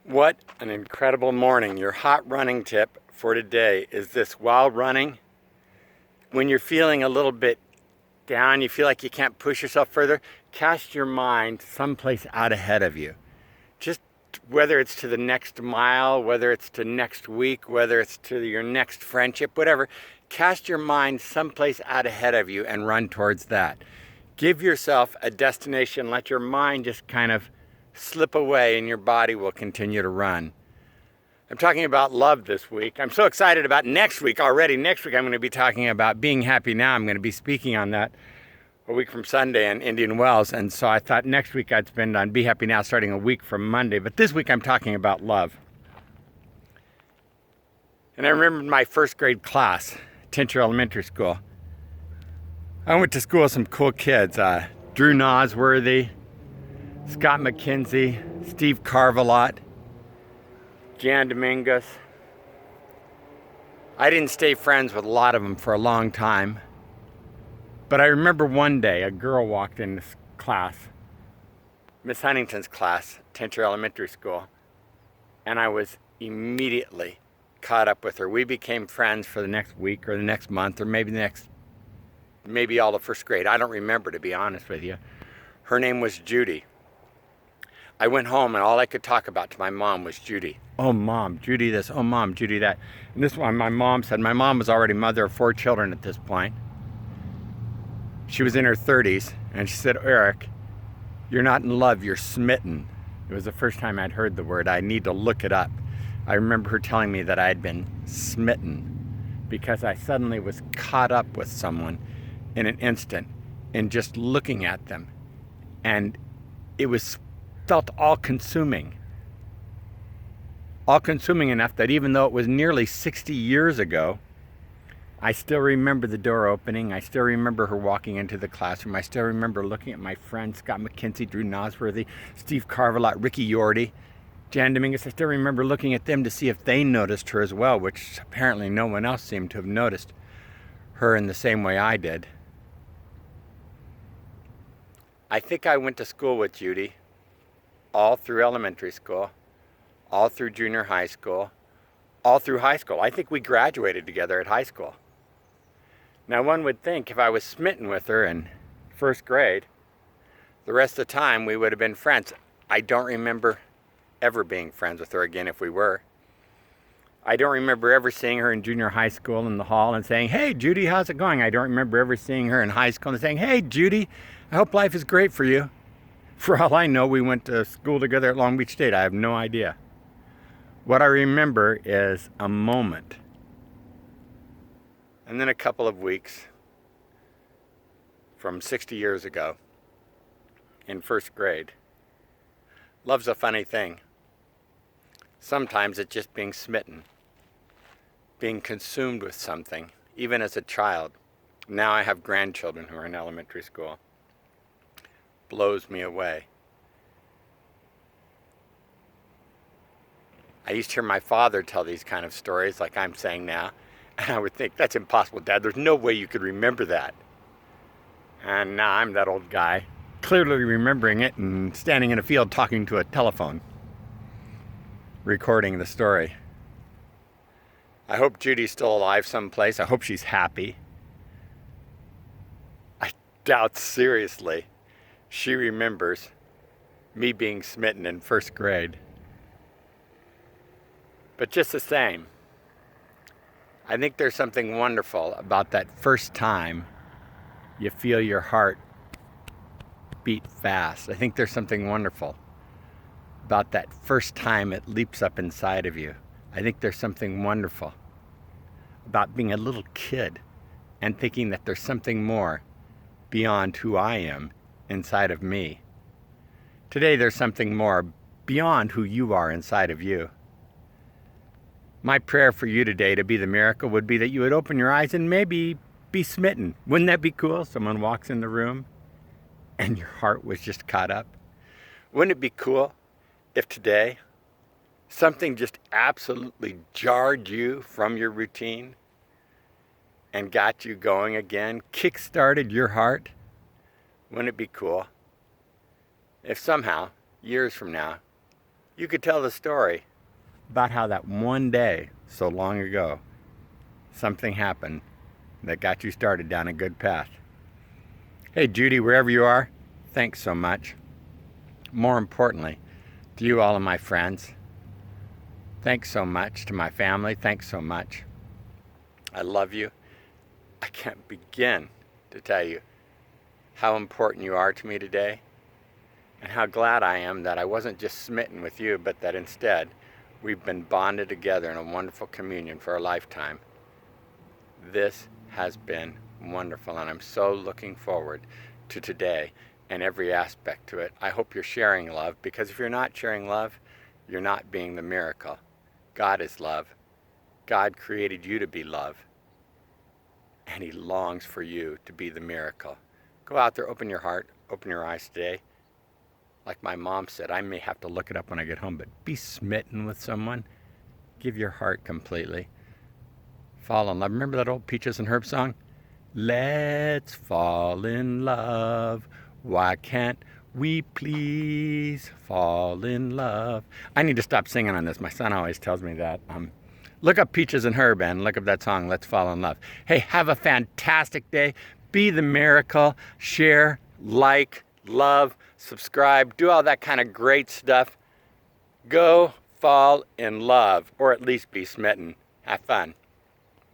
What an incredible morning. Your hot running tip for today is this: while running, when you're feeling a little bit down, you feel like you can't push yourself further, cast your mind someplace out ahead of you. Just whether it's to the next mile, whether it's to next week, whether it's to your next friendship, whatever, cast your mind someplace out ahead of you and run towards that. Give yourself a destination, let your mind just kind of slip away and your body will continue to run. I'm talking about love this week. I'm so excited about next week already. Next week I'm going to be talking about being happy now. I'm going to be speaking on that a week from Sunday in Indian Wells. And so I thought next week I'd spend on Be Happy Now starting a week from Monday. But this week I'm talking about love. And I remember my first grade class, Denton Elementary School. I went to school with some cool kids. Drew Nosworthy, Scott McKenzie, Steve Carvelot, Jan Dominguez. I didn't stay friends with a lot of them for a long time. But I remember one day a girl walked in this class, Miss Huntington's class, Denton Elementary School, and I was immediately caught up with her. We became friends for the next week or the next month or maybe all of first grade. I don't remember, to be honest with you. Her name was Judy. I went home and all I could talk about to my mom was Judy. Oh, Mom, Judy this. Oh, Mom, Judy that. And this one, my mom said, my mom was already mother of 4 children at this point. She was in her 30s, and she said, Eric, you're not in love, you're smitten. It was the first time I'd heard the word. I need to look it up. I remember her telling me that I had been smitten because I suddenly was caught up with someone in an instant in just looking at them. And it felt all-consuming. All-consuming enough that even though it was nearly 60 years ago, I still remember the door opening. I still remember her walking into the classroom. I still remember looking at my friends, Scott McKenzie, Drew Nosworthy, Steve Carvelot, Ricky Yorty, Jan Dominguez. I still remember looking at them to see if they noticed her as well, which apparently no one else seemed to have noticed her in the same way I did. I think I went to school with Judy all through elementary school, all through junior high school, all through high school. I think we graduated together at high school. Now, one would think if I was smitten with her in first grade, the rest of the time we would have been friends. I don't remember ever being friends with her again if we were. I don't remember ever seeing her in junior high school in the hall and saying, hey, Judy, how's it going? I don't remember ever seeing her in high school and saying, hey, Judy, I hope life is great for you. For all I know, we went to school together at Long Beach State. I have no idea. What I remember is a moment, and then a couple of weeks from 60 years ago in first grade. Love's a funny thing. Sometimes it's just being smitten, being consumed with something, even as a child. Now I have grandchildren who are in elementary school. Blows me away. I used to hear my father tell these kind of stories like I'm saying now, and I would think, that's impossible, Dad. There's no way you could remember that. And now I'm that old guy, clearly remembering it and standing in a field talking to a telephone, recording the story. I hope Judy's still alive someplace. I hope she's happy. I doubt seriously she remembers me being smitten in first grade. But just the same, I think there's something wonderful about that first time you feel your heart beat fast. I think there's something wonderful about that first time it leaps up inside of you. I think there's something wonderful about being a little kid and thinking that there's something more beyond who I am inside of me. Today there's something more beyond who you are inside of you. My prayer for you today to be the miracle would be that you would open your eyes and maybe be smitten. Wouldn't that be cool? Someone walks in the room and your heart was just caught up. Wouldn't it be cool if today something just absolutely jarred you from your routine and got you going again, kick-started your heart? Wouldn't it be cool if somehow, years from now, you could tell the story about how that one day, so long ago, something happened that got you started down a good path. Hey, Judy, wherever you are, thanks so much. More importantly, to you, all of my friends, thanks so much. To my family, thanks so much. I love you. I can't begin to tell you how important you are to me today, and how glad I am that I wasn't just smitten with you, but that instead we've been bonded together in a wonderful communion for a lifetime. This has been wonderful, and I'm so looking forward to today and every aspect to it. I hope you're sharing love, because if you're not sharing love, you're not being the miracle. God is love. God created you to be love, and He longs for you to be the miracle. Go out there, open your heart, open your eyes today. Like my mom said, I may have to look it up when I get home, but be smitten with someone. Give your heart completely. Fall in love. Remember that old Peaches and Herb song? Let's fall in love. Why can't we please fall in love? I need to stop singing on this. My son always tells me that. Look up Peaches and Herb and look up that song, Let's Fall in Love. Hey, have a fantastic day. Be the miracle. Share, like, love, subscribe, do all that kind of great stuff. Go fall in love, or at least be smitten. Have fun.